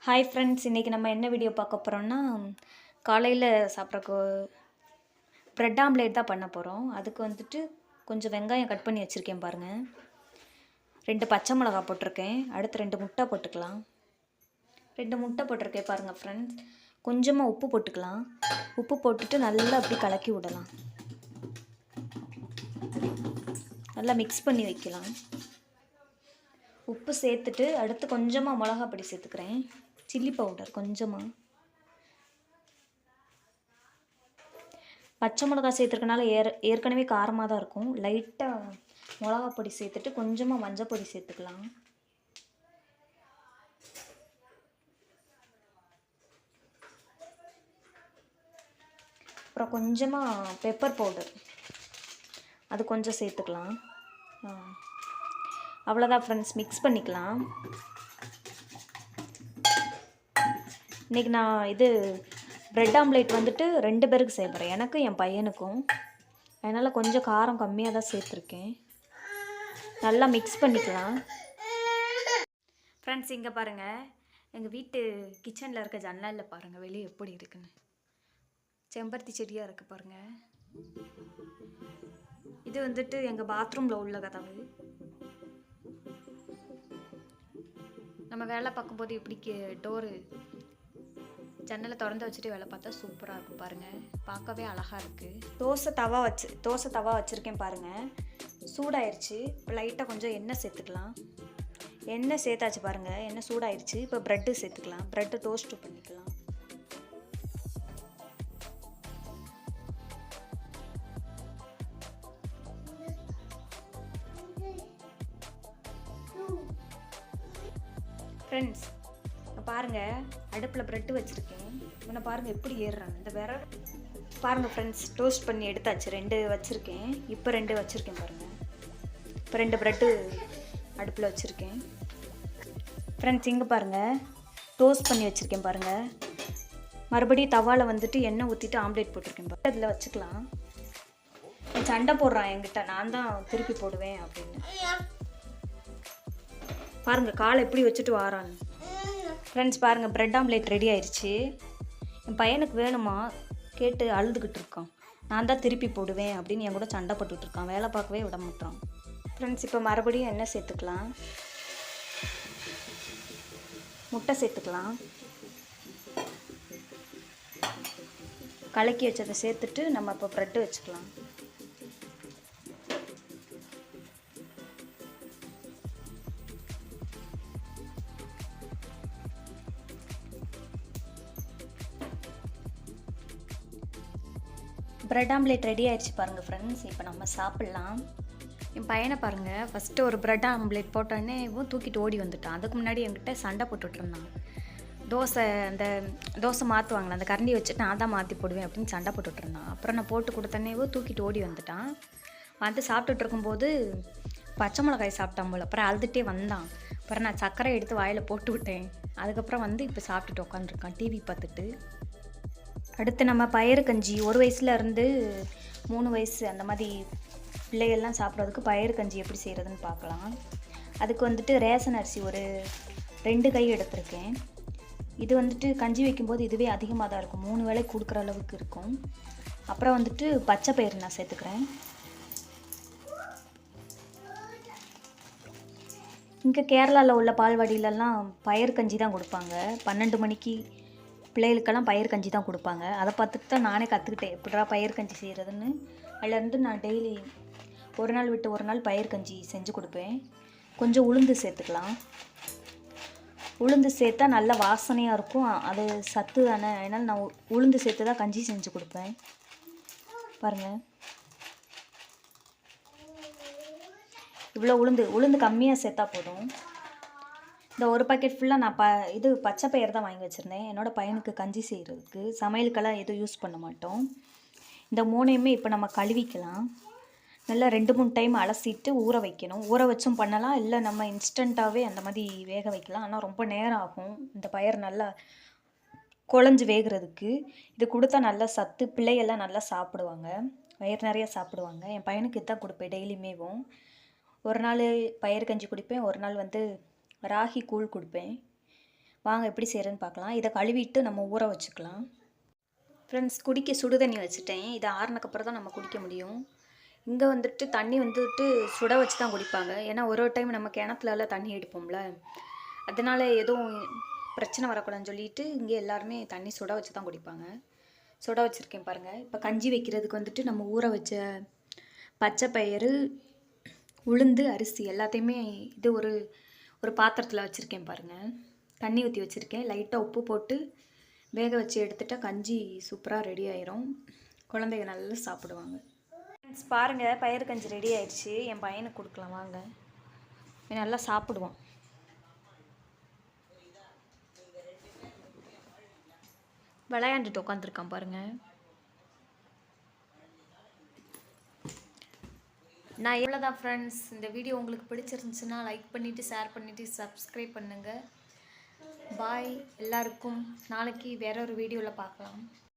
Hi friends, இன்றைக்கி நம்ம என்ன வீடியோ பார்க்க போகிறோம்னா, காலையில் சாப்பிட்றக்கு ப்ரெட் ஆம்லேட் தான் பண்ண போகிறோம். அதுக்கு வந்துட்டு கொஞ்சம் வெங்காயம் கட் பண்ணி வச்சுருக்கேன் பாருங்கள். 2 பச்சை மிளகா போட்டிருக்கேன். அடுத்து 2 முட்டை போட்டுக்கலாம். 2 முட்டை போட்டிருக்கேன் பாருங்கள் ஃப்ரெண்ட்ஸ். கொஞ்சமாக உப்பு போட்டுக்கலாம். உப்பு போட்டுட்டு நல்லா அப்படி கலக்கி விடலாம். நல்லா மிக்ஸ் பண்ணி வைக்கலாம். உப்பு சேர்த்துட்டு அடுத்து கொஞ்சமாக மிளகா பொடி சேர்த்துக்கிறேன். சில்லி பவுடர் கொஞ்சமாக. பச்சை மிளகா சேர்த்துருக்கனால ஏற்கனவே காரமாக தான் இருக்கும். லைட்டாக மிளகா பொடி சேர்த்துட்டு கொஞ்சமாக மஞ்சள் பொடி சேர்த்துக்கலாம். அப்புறம் கொஞ்சமாக பெப்பர் பவுடர் அது கொஞ்சம் சேர்த்துக்கலாம். அவ்வளோதான் ஃப்ரெண்ட்ஸ், மிக்ஸ் பண்ணிக்கலாம். இன்றைக்கி நான் ப்ரெட் ஆம்லேட் வந்துட்டு 2 பேருக்கு செய்ய போகிறேன், எனக்கும் என் பையனுக்கும். அதனால் கொஞ்சம் காரம் கம்மியாக தான் சேர்த்துருக்கேன். நல்லா மிக்ஸ் பண்ணிக்கலாம். ஃப்ரெண்ட்ஸ், இங்கே பாருங்கள், எங்கள் வீட்டு கிச்சனில் இருக்க ஜன்னலில் பாருங்கள் வெளியே எப்படி இருக்குன்னு. செம்பருத்தி செடியாக இருக்குது பாருங்கள். இது வந்துட்டு எங்கள் பாத்ரூமில் உள்ள கதவு. நம்ம வேலை பார்க்கும்போது எப்படி டோரு ஜன்னலை திறந்து வச்சுட்டு வேலை பார்த்தா சூப்பராக இருக்கும் பாருங்கள். பார்க்கவே அழகாக இருக்குது. தோசை தவா வச்சுருக்கேன் பாருங்கள். சூடாயிருச்சு. இப்போ லைட்டாக கொஞ்சம் எண்ணெய் சேர்த்துக்கலாம். எண்ணெய் சேர்த்தாச்சு பாருங்கள். எண்ணெய் சூடாயிருச்சு. இப்போ ப்ரெட்டு சேர்த்துக்கலாம். ப்ரெட்டு டோஸ்ட்டு பண்ணிக்கலாம். ஃப்ரெண்ட்ஸ், பாருங்கள், அடுப்பில் ப்ரெட்டு வச்சுருக்கேன். இவனை பாருங்கள் எப்படி ஏறுறாங்க. இந்த விரல் பாருங்கள் ஃப்ரெண்ட்ஸ், டோஸ்ட் பண்ணி எடுத்தாச்சு. 2 வச்சுருக்கேன். இப்போ 2 வச்சுருக்கேன் பாருங்கள். இப்போ 2 ப்ரெட்டு அடுப்பில் வச்சுருக்கேன். ஃப்ரெண்ட்ஸ், இங்கே பாருங்கள், டோஸ்ட் பண்ணி வச்சுருக்கேன் பாருங்கள். மறுபடியும் தவாவில் வந்துட்டு எண்ணெய் ஊற்றிட்டு ஆம்லேட் போட்டிருக்கேன் பாருங்கள். அதில் வச்சுக்கலாம். சண்டை போடுறான் என்கிட்ட, நான் தான் திருப்பி போடுவேன் அப்படின்னு. பாருங்கள் காலை எப்படி வச்சுட்டு வாரான்னு. ஃப்ரெண்ட்ஸ், பாருங்கள், ப்ரெட் ஆம்லேட் ரெடி ஆயிடுச்சு. என் பையனுக்கு வேணுமா கேட்டு அழுதுகிட்டு இருக்கான். நான் தான் திருப்பி போடுவேன் அப்படின்னு என் கூட சண்டை போட்டுட்ருக்கான். வேலை பார்க்கவே விட மாட்டான். ஃப்ரெண்ட்ஸ், இப்போ மறுபடியும் எண்ணெய் சேர்த்துக்கலாம். முட்டை சேர்த்துக்கலாம். கலக்கி வச்சதை சேர்த்துட்டு நம்ம இப்போ ப்ரெட்டு வச்சுக்கலாம். ப்ரெட் ஆம்லேட் ரெடி ஆயிடுச்சு பாருங்கள் ஃப்ரெண்ட்ஸ். இப்போ நம்ம சாப்பிட்லாம். என் பையனை பாருங்கள், ஃபஸ்ட்டு ஒரு ப்ரெட் ஆம்லேட் போட்டோடனே இவன் தூக்கிட்டு ஓடி வந்துட்டான். அதுக்கு முன்னாடி என்கிட்ட சண்டை போட்டுட்ருந்தான். அந்த தோசை மாற்றுவாங்களே, அந்த கரண்டி வச்சுட்டு நான் தான் மாற்றி போடுவேன் அப்படின்னு சண்டை போட்டுட்ருந்தான். அப்புறம் நான் போட்டு கொடுத்தனேவோ தூக்கிட்டு ஓடி வந்துட்டான். வந்து சாப்பிட்டுட்டு இருக்கும்போது பச்சை மிளகாய் சாப்பிட்டான் போல். அப்புறம் அழுதுகிட்டே வந்தான். அப்புறம் நான் சர்க்கரை எடுத்து வாயில் போட்டு விட்டேன். அதுக்கப்புறம் வந்து இப்போ சாப்பிட்டுட்டு உட்காந்துருக்கான் டிவி பார்த்துட்டு. அடுத்து நம்ம பயிறு கஞ்சி 1 வயசுலேருந்து 3 வயசு அந்த மாதிரி பிள்ளைகள்லாம் சாப்பிட்றதுக்கு பயிறு கஞ்சி எப்படி செய்கிறதுன்னு பார்க்கலாம். அதுக்கு வந்துட்டு ரேஷன் அரிசி ஒரு 2 கை எடுத்திருக்கேன். இது வந்துட்டு கஞ்சி வைக்கும்போது இதுவே அதிகமாக தான் இருக்கும். 3 வேளை கொடுக்குற அளவுக்கு இருக்கும். அப்புறம் வந்துட்டு பச்சை பயிறு நான் சேர்த்துக்கிறேன். இங்கே கேரளாவில் உள்ள பால்வாடியிலலாம் பயிறு கஞ்சி தான் கொடுப்பாங்க. 12 மணிக்கு பிள்ளைகளுக்கெல்லாம் பயிர் கஞ்சி தான் கொடுப்பாங்க. அதை பார்த்துட்டு தான் நானே கற்றுக்கிட்டேன் எப்படிடா பயிர் கஞ்சி செய்கிறதுன்னு. அதிலேருந்து நான் டெய்லி ஒரு நாள் விட்டு ஒரு நாள் பயிர் கஞ்சி செஞ்சு கொடுப்பேன். கொஞ்சம் உளுந்து சேர்த்துக்கலாம். உளுந்து சேர்த்தா நல்ல வாசனையாக இருக்கும். அது சத்து தானே, அதனால் நான் உளுந்து சேர்த்து தான் கஞ்சி செஞ்சு கொடுப்பேன். பாருங்கள், இவ்வளோ உளுந்து கம்மியாக சேர்த்தா போதும். இந்த ஒரு பாக்கெட் ஃபுல்லாக நான் பச்சை பயிர் தான் வாங்கி வச்சுருந்தேன். என்னோடய பையனுக்கு கஞ்சி செய்கிறதுக்கு. சமையலுக்கெல்லாம் எதுவும் யூஸ் பண்ண மாட்டோம். இந்த 3ஐயுமே இப்போ நம்ம கழுவிக்கலாம். நல்லா 2-3 டைம் அலசிட்டு ஊற வைக்கணும். ஊற வச்சும் பண்ணலாம், இல்லை நம்ம இன்ஸ்டண்ட்டாகவே அந்த மாதிரி வேக வைக்கலாம். ஆனால் ரொம்ப நேரம் ஆகும் இந்த பயிர் நல்லா குழஞ்சி வேகிறதுக்கு. இது கொடுத்தா நல்லா சத்து, பிள்ளைகள்லாம் நல்லா சாப்பிடுவாங்க, வயிறு நிறையா சாப்பிடுவாங்க. என் பையனுக்கு இதுதான் கொடுப்பேன் டெய்லியுமேவும். ஒரு நாள் பயிர் கஞ்சி குடிப்பேன், ஒரு நாள் வந்து ராகி கூழ் கொடுப்பேன். வாங்க எப்படி செய்கிறேன்னு பார்க்கலாம். இதை கழுவிட்டு நம்ம ஊற வச்சுக்கலாம். ஃப்ரெண்ட்ஸ், குடிக்க சுடு தண்ணி வச்சுட்டேன். இதை ஆறுனக்கப்புறம் தான் நம்ம குடிக்க முடியும். இங்கே வந்துட்டு தண்ணி வந்துட்டு சுட வச்சு தான் குடிப்பாங்க. ஏன்னா ஒரு டைம் நம்ம கிணத்துலலாம் தண்ணி எடுப்போம்ல, அதனால் எதுவும் பிரச்சனை வரக்கூடாதுன்னு சொல்லிட்டு இங்கே எல்லாருமே தண்ணி சுட வச்சு தான் குடிப்பாங்க. சுட வச்சுருக்கேன் பாருங்கள். இப்போ கஞ்சி வைக்கிறதுக்கு வந்துட்டு நம்ம ஊற வச்ச பச்சை பயிறு, உளுந்து, அரிசி எல்லாத்தையுமே இது ஒரு பாத்திரத்தில் வச்சுருக்கேன் பாருங்கள். தண்ணி ஊற்றி வச்சுருக்கேன். லைட்டாக உப்பு போட்டு வேக வச்சு எடுத்துட்டா கஞ்சி சூப்பராக ரெடி ஆயிரும். குழந்தைங்க நல்லா சாப்பிடுவாங்க. ஃப்ரெண்ட்ஸ் பாருங்கள், பயிறு கஞ்சி ரெடி ஆயிடுச்சு. என் பையனுக்கு கொடுக்கலாம் வாங்க. நல்லா சாப்பிடுவான். விளையாண்டுட்டு உட்காந்துருக்கான் பாருங்கள். நான் இவ்வளோதான் ஃப்ரெண்ட்ஸ். இந்த வீடியோ உங்களுக்கு பிடிச்சிருந்துச்சுன்னா லைக் பண்ணிவிட்டு, ஷேர் பண்ணிவிட்டு, சப்ஸ்கிரைப் பண்ணுங்கள். பாய் எல்லாருக்கும். நாளைக்கு வேற ஒரு வீடியோவில் பார்க்கலாம்.